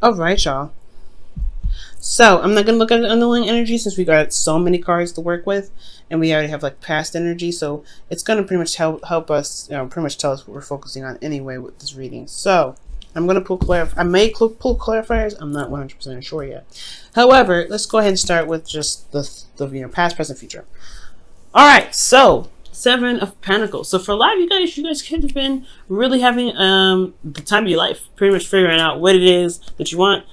All right, y'all. So I'm not gonna look at the underlying energy since we got so many cards to work with, and we already have like past energy. So it's gonna pretty much help us, pretty much tell us what we're focusing on anyway with this reading. So I'm gonna pull I may pull clarifiers. I'm not 100% sure yet. However, let's go ahead and start with just the past, present, future. All right, so Seven of Pentacles. So for a lot of you guys could have been really having the time of your life, pretty much figuring out what it is that you want.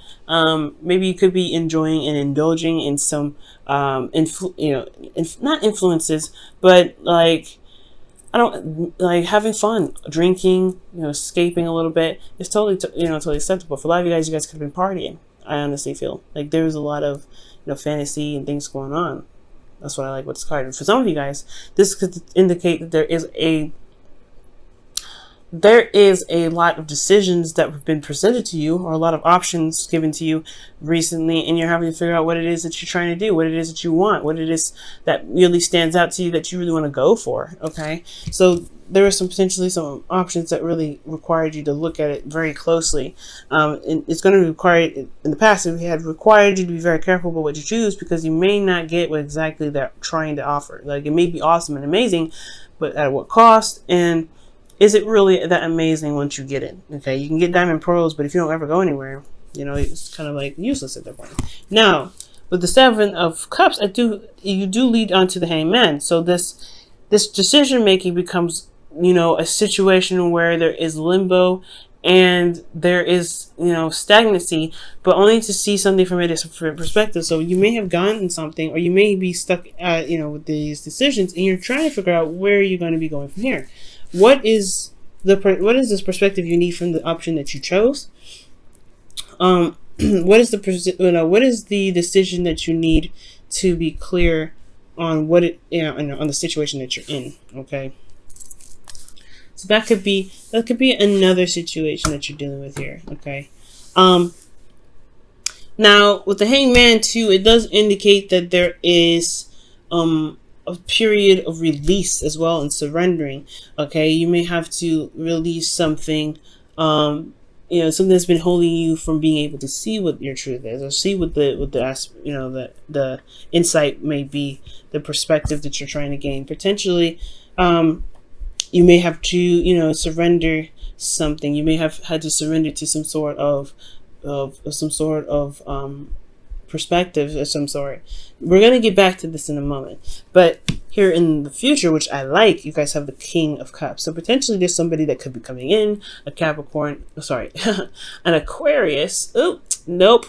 Maybe you could be enjoying and indulging in some not influences, but like having fun, drinking, escaping a little bit. It's totally totally acceptable. For a lot of you guys could have been partying. I honestly feel like there's a lot of fantasy and things going on. That's what I like with this card. And for some of you guys, this could indicate that there is a lot of decisions that have been presented to you, or a lot of options given to you recently, and you're having to figure out what it is that you're trying to do, what it is that you want, what it is that really stands out to you that you really want to go for. Okay, so there are potentially some options that really required you to look at it very closely. And it's going to require, in the past, it had required you to be very careful about what you choose, because you may not get what exactly they're trying to offer. Like, it may be awesome and amazing, but at what cost? And is it really that amazing once you get it? Okay, you can get diamond pearls, but if you don't ever go anywhere, it's kind of like useless at that point. Now, with the Seven of Cups, you do lead on to the Hangman. So this decision making becomes a situation where there is limbo and there is stagnancy, but only to see something from a different perspective. So you may have gotten something, or you may be stuck with these decisions, and you're trying to figure out where you're going to be going from here. What is this perspective you need from the option that you chose? What is the decision that you need to be clear on what on the situation that you're in? Okay, so that could be another situation that you're dealing with here. Okay, now with the Hangman too, it does indicate that there is a period of release as well, and surrendering. Okay, you may have to release something, something that's been holding you from being able to see what your truth is, or see what the insight may be, the perspective that you're trying to gain. Potentially, you may have to surrender something. You may have had to surrender to some sort of perspective of some sort. We're going to get back to this in a moment, but here in the future, which I like, you guys have the King of Cups. So potentially there's somebody that could be coming in, a Capricorn, an Aquarius. Oh, nope.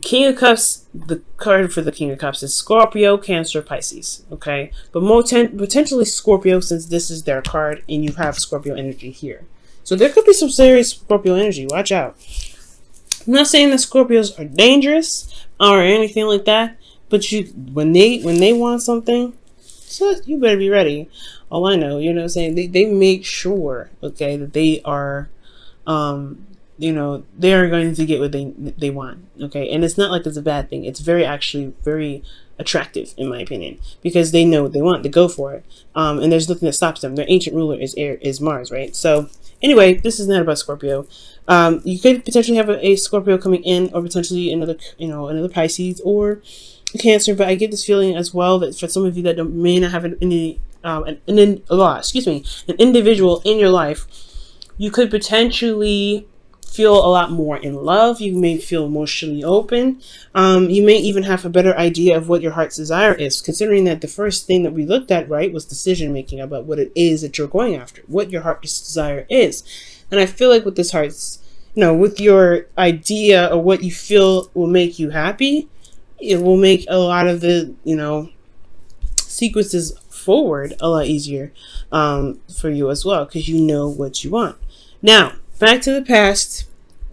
King of Cups, the card for the King of Cups is Scorpio, Cancer, Pisces. Okay, but potentially Scorpio, since this is their card and you have Scorpio energy here. So there could be some serious Scorpio energy. Watch out. I'm not saying that Scorpios are dangerous or anything like that, but when they want something, so you better be ready. All I know, what I'm saying, they make sure, okay, that they are, they are going to get what they want, okay, and it's not like it's a bad thing. It's actually very attractive in my opinion, because they know what they want, they go for it, and there's nothing that stops them. Their ancient ruler is Mars, right? So anyway, this is not about Scorpio. You could potentially have a Scorpio coming in, or potentially another Pisces or a Cancer. But I get this feeling as well that for some of you that may not have an individual in your life, you could potentially feel a lot more in love. You may feel emotionally open. You may even have a better idea of what your heart's desire is, considering that the first thing that we looked at, right, was decision making about what it is that you're going after, what your heart's desire is. And I feel like with this heart's, with your idea of what you feel will make you happy, it will make a lot of the, sequences forward a lot easier for you as well, because you know what you want. Now, back to the past,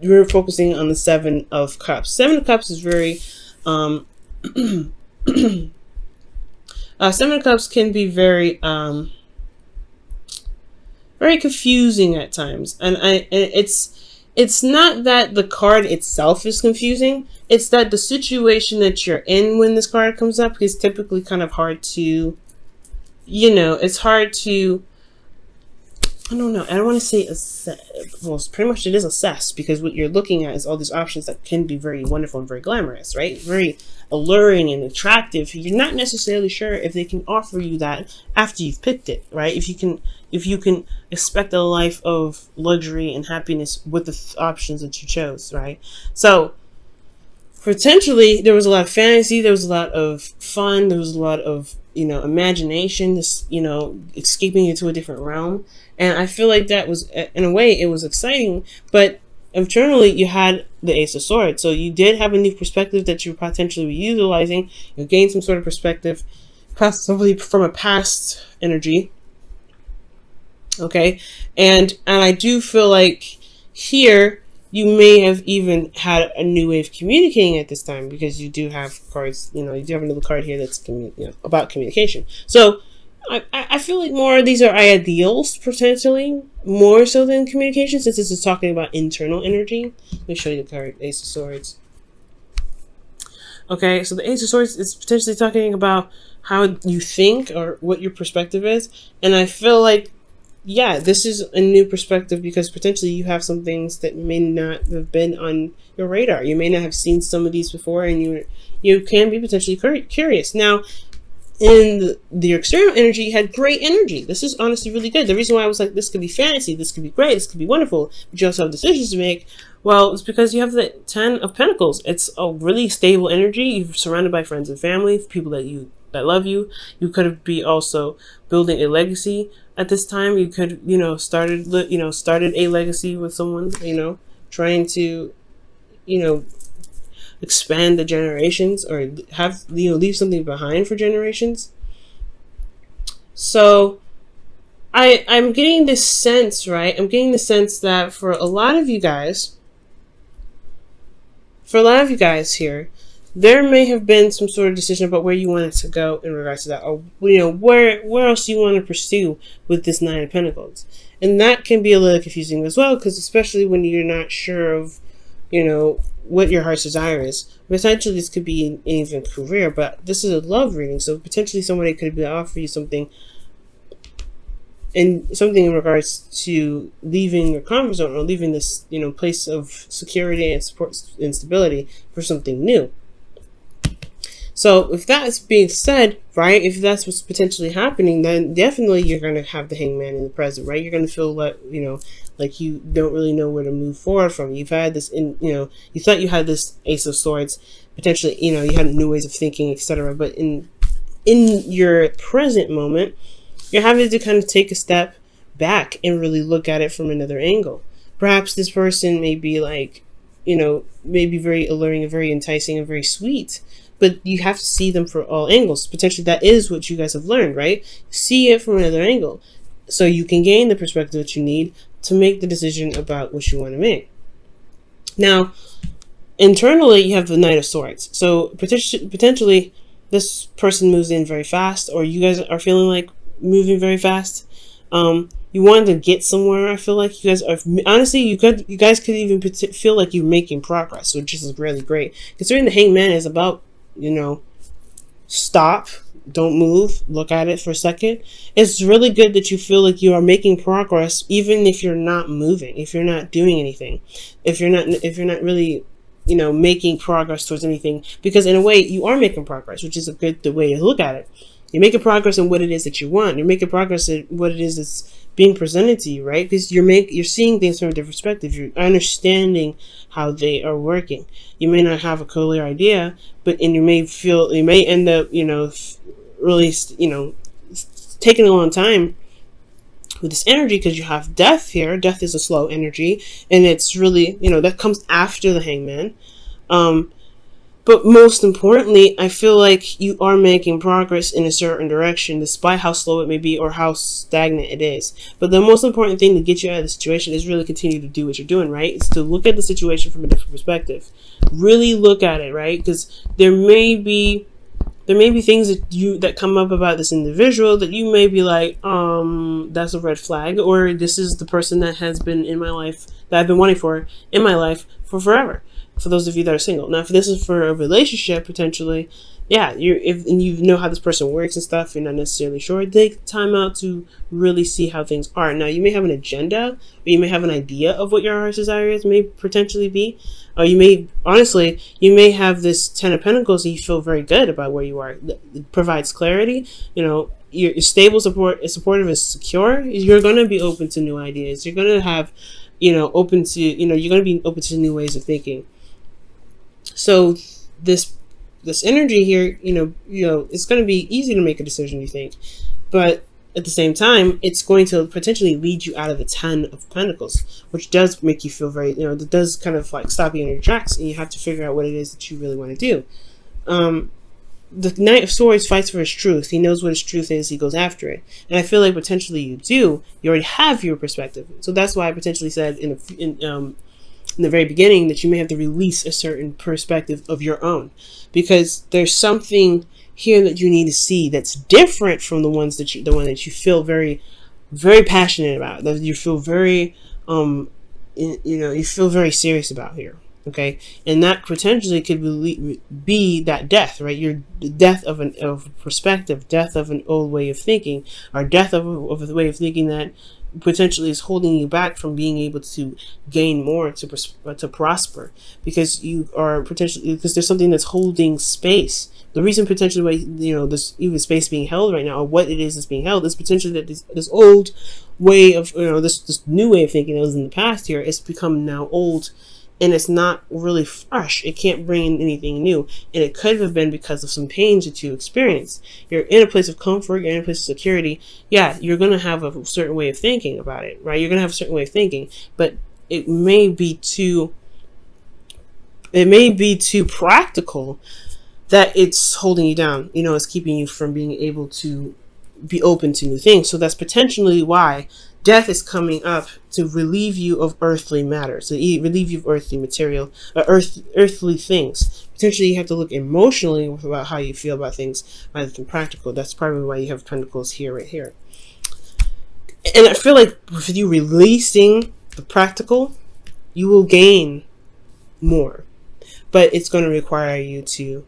we're focusing on the Seven of Cups. Seven of Cups is very, Seven of Cups can be very, very confusing at times, and it's not that the card itself is confusing. It's that the situation that you're in when this card comes up is typically kind of hard to, it's hard to I don't know. I don't want to say well, pretty much it is assessed, because what you're looking at is all these options that can be very wonderful and very glamorous, right? Very alluring and attractive. You're not necessarily sure if they can offer you that after you've picked it, right? If you can expect a life of luxury and happiness with the options that you chose, right? So potentially there was a lot of fantasy, there was a lot of fun, there was a lot of, imagination, this, escaping into a different realm. And I feel like that was, in a way, it was exciting, but internally you had the Ace of Swords. So you did have a new perspective that you potentially were utilizing. You gained some sort of perspective, possibly from a past energy. Okay. And I do feel like here you may have even had a new way of communicating at this time, because you do have cards, you do have another card here that's about communication. So I feel like more of these are ideals, potentially, more so than communication, since this is talking about internal energy. Let me show you the card, Ace of Swords. Okay, so the Ace of Swords is potentially talking about how you think or what your perspective is. And I feel like, yeah, this is a new perspective, because potentially you have some things that may not have been on your radar. You may not have seen some of these before, and you can be potentially curious. Now, in the external energy, you had great energy. This is honestly really good. The reason why I was like, this could be fantasy, this could be great, this could be wonderful, but you also have decisions to make. Well, it's because you have the 10 of Pentacles. It's a really stable energy. You're surrounded by friends and family, people that love you. You could be also building a legacy at this time. You could, started a legacy with someone, trying to, expand the generations, or have, leave something behind for generations. So I'm getting this sense, right? I'm getting the sense that for a lot of you guys here, there may have been some sort of decision about where you wanted to go in regards to that, or where else you want to pursue with this Nine of Pentacles. And that can be a little confusing as well, because especially when you're not sure of, what your heart's desire is. Potentially this could be even career, but this is a love reading, so potentially somebody could be offering you something in regards to leaving your comfort zone, or leaving this, place of security and support and stability for something new. So if that's being said, right, if that's what's potentially happening, then definitely you're going to have the Hangman in the present, right? You're going to feel like, like you don't really know where to move forward from. You've had this, you thought you had this Ace of Swords, potentially, you had new ways of thinking, etc. But in your present moment, you're having to kind of take a step back and really look at it from another angle. Perhaps this person may be like, maybe very alluring and very enticing and very sweet, but you have to see them for all angles. Potentially that is what you guys have learned, right? See it from another angle, so you can gain the perspective that you need to make the decision about what you want to make. Now, internally, you have the Knight of Swords. So potentially this person moves in very fast, or you guys are feeling like moving very fast. You wanted to get somewhere. I feel like you guys are, honestly, you guys could even feel like you're making progress, which is really great. Considering the Hangman is about, stop, don't move, look at it for a second. It's really good that you feel like you are making progress, even if you're not moving, if you're not doing anything, if you're not really, making progress towards anything, because in a way you are making progress, which is a good way to look at it. You're making progress in what it is that you want. You're making progress in what it is that's being presented to you, right? Because you're seeing things from a different perspective. You're understanding how they are working. You may not have a clear idea, you may end up, really, taking a long time with this energy, because you have death here. Death is a slow energy, and it's really, that comes after the Hangman. But most importantly, I feel like you are making progress in a certain direction, despite how slow it may be or how stagnant it is. But the most important thing to get you out of the situation is really continue to do what you're doing, right? It's to look at the situation from a different perspective. Really look at it, right? Because there may be things that come up about this individual that you may be like, that's a red flag, or this is the person that has been in my life that I've been wanting for in my life for forever. For those of you that are single. Now, if this is for a relationship, potentially, yeah, and you know how this person works and stuff, you're not necessarily sure, take time out to really see how things are. Now, you may have an agenda, or you may have an idea of what your heart's desires may potentially be, or you may, honestly, you may have this 10 of Pentacles and you feel very good about where you are. It provides clarity, you're stable, supportive, and secure. You're going to be open to new ideas. You're going to have, open to, you're going to be open to new ways of thinking. So this energy here, it's going to be easy to make a decision, you think, but at the same time, it's going to potentially lead you out of the 10 of Pentacles, which does make you feel very, that does kind of like stop you in your tracks, and you have to figure out what it is that you really want to do. The Knight of Swords fights for his truth. He knows what his truth is. He goes after it. And I feel like potentially you do. You already have your perspective. So that's why I potentially said in the very beginning that you may have to release a certain perspective of your own, because there's something here that you need to see that's different from the one that you feel very, very passionate about, that you feel very, you feel very serious about here. Okay, and that potentially could be that death, right? Your death of a perspective, death of an old way of thinking, or death of a way of thinking that potentially is holding you back from being able to gain more, to prosper, because you are potentially, because there's something that's holding space. The reason potentially why there's even space being held right now, or what it is that's being held, is potentially that this old way of this new way of thinking that was in the past here, it's become now old. And it's not really fresh. It can't bring in anything new. And it could have been because of some pains that you experienced. You're in a place of comfort, you're in a place of security. Yeah, you're going to have a certain way of thinking about it, right? You're going to have a certain way of thinking. But it may be too practical that it's holding you down. It's keeping you from being able to be open to new things. So that's potentially why death is coming up, to relieve you of earthly matter, to relieve you of earthly material, earthly things. Potentially you have to look emotionally about how you feel about things rather than practical. That's probably why you have Pentacles here, right here. And I feel like with you releasing the practical, you will gain more. But it's going to require you to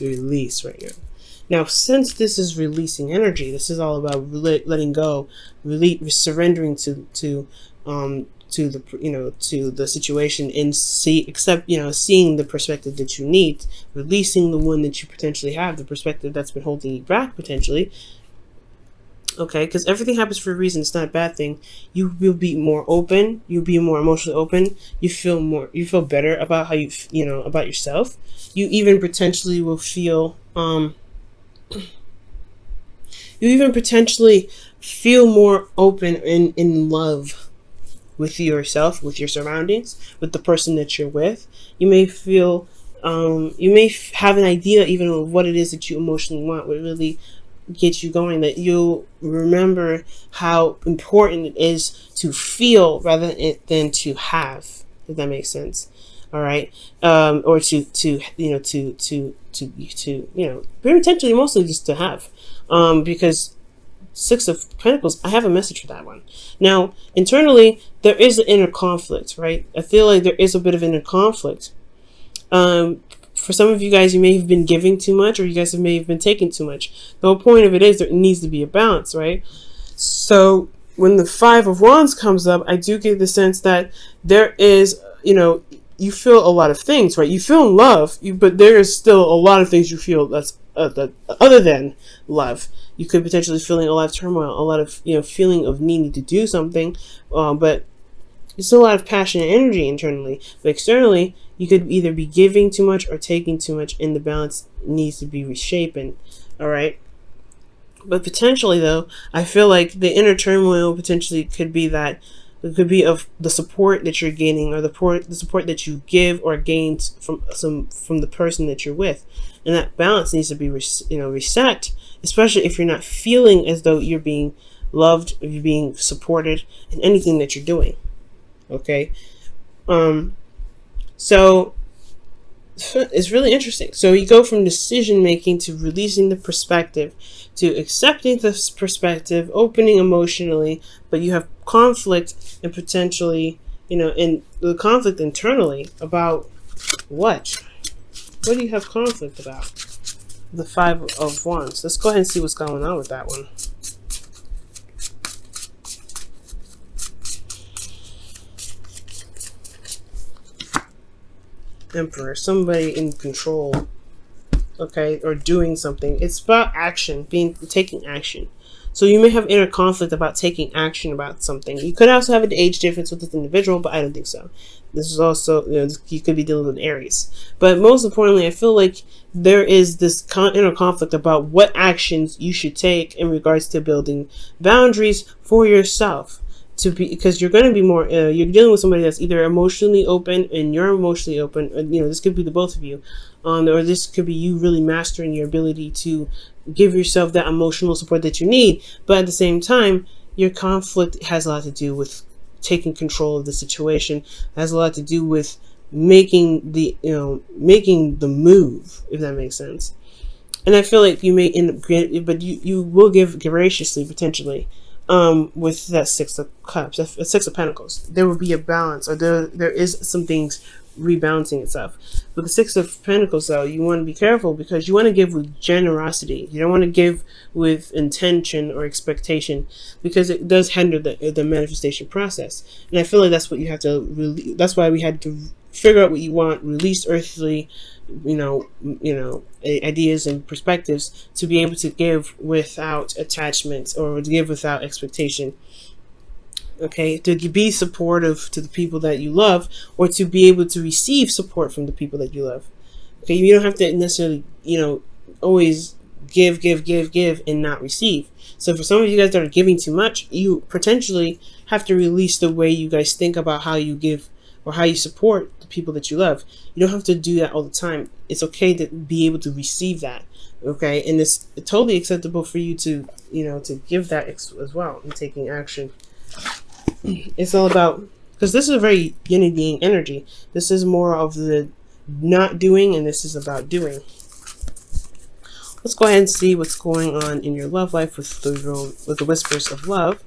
release right now. Now, since this is releasing energy, this is all about letting go, surrendering to the situation, and seeing the perspective that you need, releasing the one that you potentially have, the perspective that's been holding you back potentially. Okay, because everything happens for a reason. It's not a bad thing. You will be more open. You'll be more emotionally open. You feel better about how about yourself. You even potentially will feel you even potentially feel more open and in love with yourself, with your surroundings, with the person that you're with. You may feel, you may have an idea even of what it is that you emotionally want, what really gets you going, that you'll remember how important it is to feel rather than to have, if that makes sense. All right. Or potentially mostly just to have, because Six of Pentacles, I have a message for that one. Now, internally, there is an inner conflict, right? I feel like there is a bit of inner conflict. For some of you guys, you may have been giving too much, or you guys may have been taking too much. The whole point of it is there needs to be a balance, right? So when the Five of Wands comes up, I do get the sense that there is, you feel a lot of things, right? You feel love, but there is still a lot of things you feel that's other than love. You could potentially feeling a lot of turmoil, a lot of feeling of needing to do something, but there's still a lot of passion and energy internally. But externally, you could either be giving too much or taking too much, and the balance needs to be reshapen. All right. But potentially, though, I feel like the inner turmoil potentially could be that. It could be of the support that you're gaining, or the support that you give or gain from the person that you're with, and that balance needs to be reset. Especially if you're not feeling as though you're being loved, or you're being supported in anything that you're doing. Okay, so It's really interesting. So you go from decision making to releasing the perspective to accepting this perspective, opening emotionally, but you have conflict and potentially, in the conflict internally about what? What do you have conflict about? The Five of Wands. Let's go ahead and see what's going on with that one. Emperor, somebody in control, okay, or doing something. It's about action, taking action. So you may have inner conflict about taking action about something. You could also have an age difference with this individual, but I don't think so. This is also, you could be dealing with Aries. But most importantly, I feel like there is this inner conflict about what actions you should take in regards to building boundaries for yourself. Because you're going to be more, you're dealing with somebody that's either emotionally open and you're emotionally open. This could be the both of you, or this could be you really mastering your ability to give yourself that emotional support that you need. But at the same time, your conflict has a lot to do with taking control of the situation. It has a lot to do with making the move, if that makes sense. And I feel like you may end up, but you will give graciously potentially. With that Six of Cups, Six of Pentacles, there will be a balance, or there is some things rebalancing itself. With the Six of Pentacles, though, you want to be careful because you want to give with generosity. You don't want to give with intention or expectation because it does hinder the manifestation process. And I feel like that's what you have to that's why we had to figure out what you want, release earthly ideas and perspectives to be able to give without attachment or to give without expectation. Okay, to be supportive to the people that you love, or to be able to receive support from the people that you love. Okay, you don't have to necessarily, always give and not receive. So for some of you guys that are giving too much, you potentially have to release the way you guys think about how you give or how you support the people that you love. You don't have to do that all the time. It's okay to be able to receive that. Okay, and it's totally acceptable for you to, to give that as well and taking action. It's all about, because this is a very yin and yang energy. This is more of the not doing, and this is about doing. Let's go ahead and see what's going on in your love life with the whispers of love.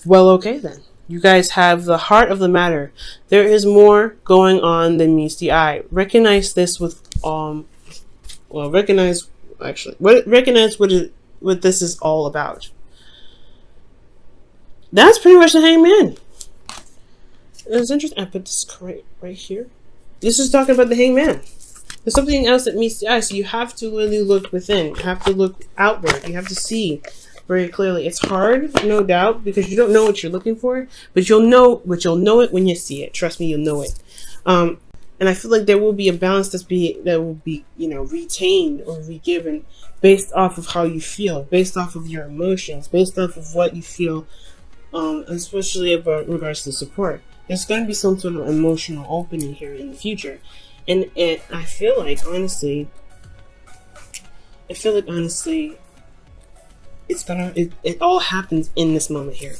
Well, okay then. You guys have the heart of the matter. There is more going on than meets the eye. Recognize this with recognize what this is all about. That's pretty much the Hangman. It's interesting. I put this right here. This is talking about the Hangman. There's something else that meets the eye, so you have to really look within. You have to look outward. You have to see very clearly. It's hard, no doubt, because you don't know what you're looking for, but you'll know it when you see it. Trust me, you'll know it. And I feel like there will be a balance that will be retained or re-given based off of how you feel, based off of your emotions, based off of what you feel, especially about regards to support. There's going to be some sort of emotional opening here in the future, and I feel like honestly, it all happens in this moment here.